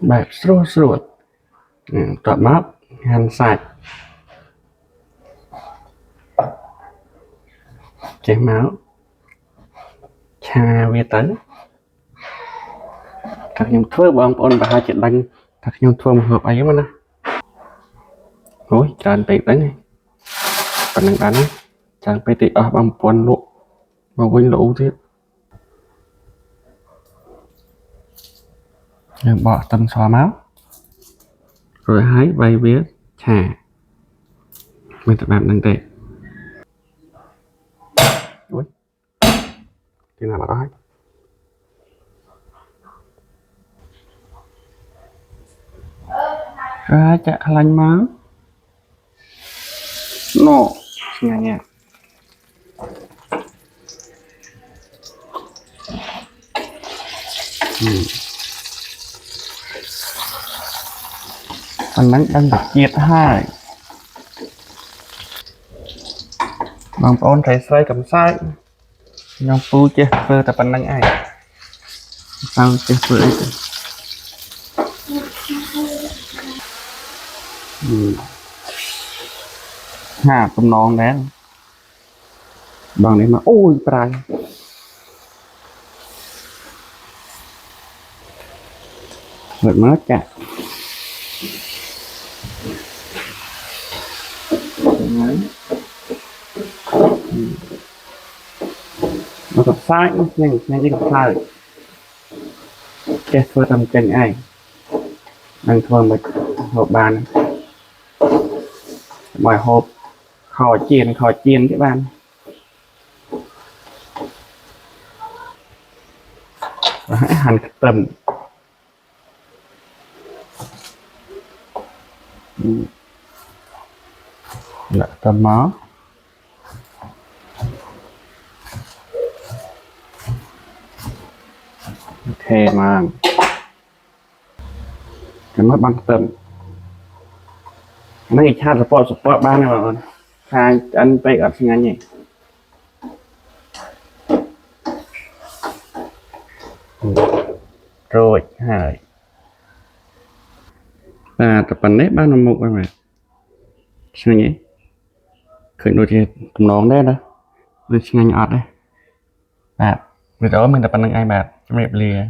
แบบสรวดตัวมัดหั่นsạch chảy máu cha về tới thật nhung thưa bọn ôn bà hai chuyện đánh thật nhung thưa một hộp ấy mà nè ôi tràn bị đánh này còn đừng đánh tràn bị tị ở bằng quần lộ mà quên lũ thế rồi bỏ tâm xóa máu rồi hái bay vía chà mình tập làm đăng tệ ui thì nào mà đó ra chạ lành máu nọ nghe nha anh nắng đang được chiết hai bằng ôn thấy xoay cầm sai nhau phu chứ phơ tập anh nắng ai sao chứ phơ hà tôm non đấy bằng đấy mà ôi prai vượt mất chả nó gặp sai nhanh đi gặp sai cái phơ tầm chân ai đang thua một hộp bàn mọi hộp khỏi chiên cái bàn và hãy hành tầm lại tầm máu thề mà cái mất băng tầm mấy cha support ban này mà khai anh bay ở sinh anh nhỉ rồi hai và tập bản nét ba năm một các bạn sao nhỉ khởi đôi thì tụm nón đấy đó rồi sinh anh ọt đấy bạn bây giờ mình tập bản năng ai bạn trong đẹp lìa